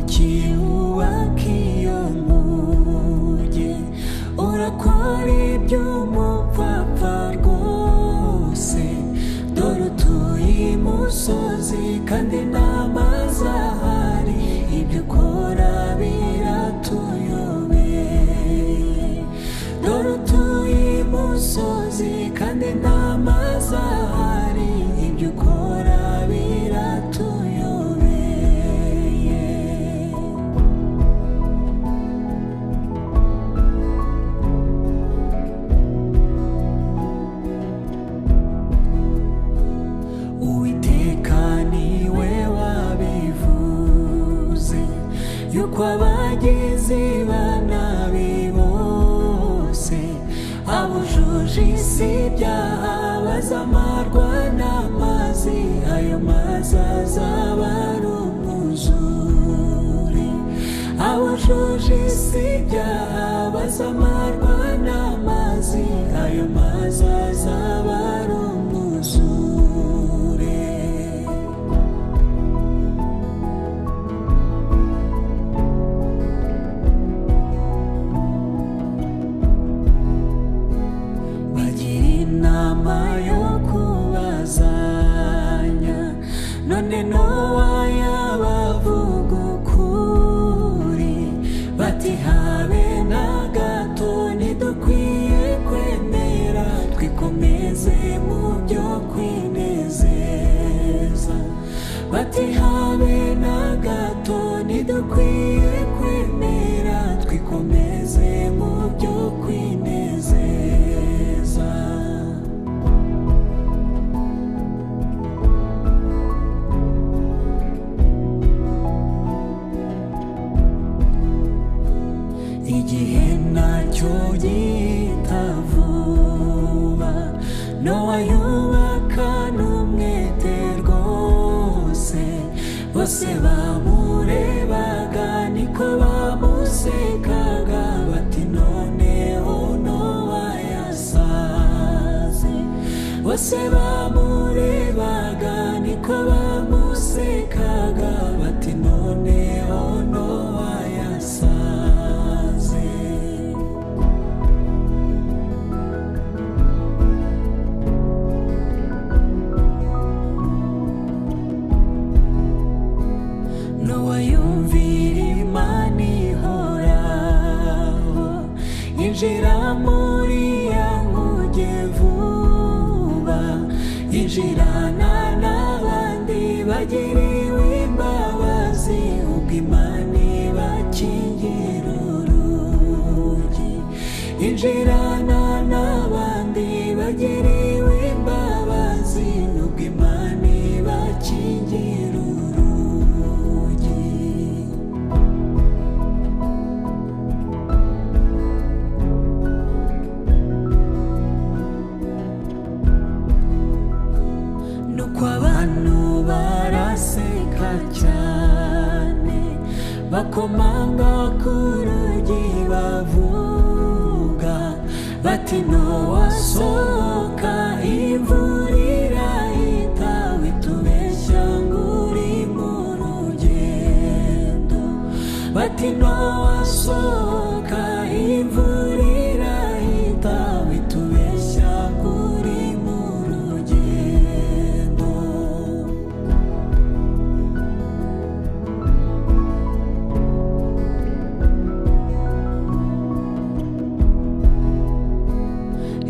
ukiyubaka iyo nkuge urakora iby'umupfapfa rwose dore utuye imusozi kandi n'amazi ahari ibyo ukora biratuyobeye dore utuye imusozi kandi n'amazi ahari ibyo ukora biratuyobeye Uwiteka niwe wabivuze yuko abagizi ba nabi bose abujuje isi ibyaha bazamarwa n'amazi ayo mazi azaba ari umwuzure abujuje isi ibyaha bazamarwa n'amazi ayo mazi azaba ari umwuzure bagira inama yo kubazanya none Nowa yabavuga ukuri bati habe na gato ntidukwiye kwemera twikomeze mu byo kwinezeza bati habe na gato ntidukwiye kwemera twikomeze mu byo kwinezeza igihe nacyo gihita vuba Nowa yubakana umwete rwose bose bamurebaga niko bamusekaga bati noneho Nowa yasaze bose bamurebaga niko bamusekaga bati noneho Nowa yasaze Nowa yumvira Imana ihoraho yinjira muri ya nkuge vuba yinjirana n'abandi bagiriwe imbabazi ubwo Imana ibakingira urugi yinjirana n'abandi bagiriwe imbabazi ubwo Imana ibakingira urugi nuko abantu baraseka cyane bakomanga ku rugi bavuga bati Nowa sohoka imvura irahita witubeshya ngo uri mu rugendo bati Nowa sohoka imvura irahita witubeshya ngo uri mu rugendo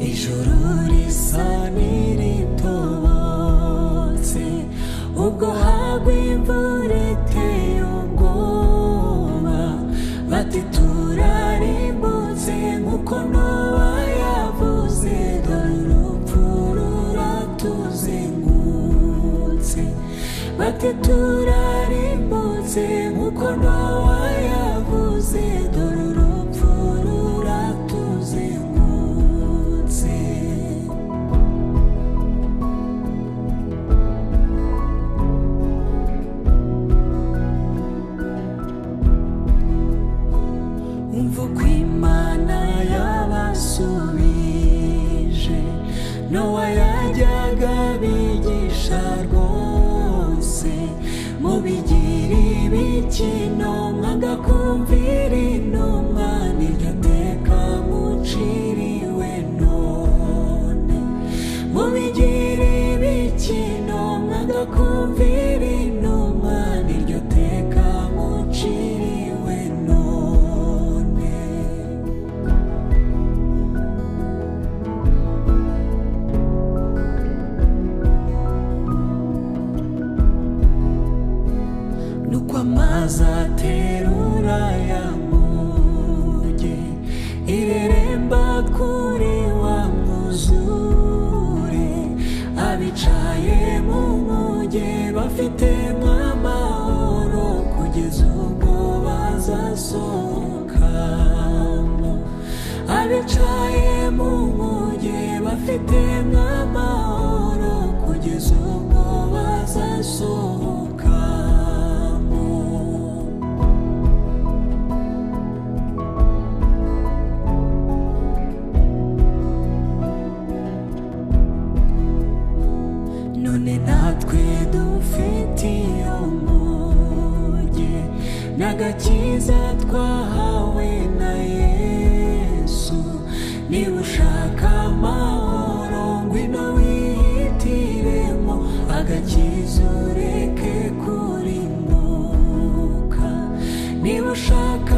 ijuru risa n'iritobotse ubwo hagwa imvura iteye ubwoba bati turarimbutse nk'uko Nowa yavuze dore urupfu ruratuzengurutse bati turarimbutse nk'uko Nowa yavuze dore urupfu ruratuzengurutse umva uko Imana yabasubije Nowa yajyaga bigisha rwose mubigire ibikino mwanga kumvira intumwa niryo teka muciriwe none mubigire ibikino mwanga kumvira intumwa niryo teka muciriwe none nuko amazi aterura yamuge ireremba kuri wa mwuzure abicaye mu nkuge bafite amahoro kugeza ubwo bazasohokamo abicaye mu nkuge bafite amahoro kugeza ubwo bazasohokamo none natwe dufite iyo nkuge n'agakiza twahawe na Yesu niba ushaka amahoro ngwino wihitiremo agakiza ureke kurimbuka niba ushaka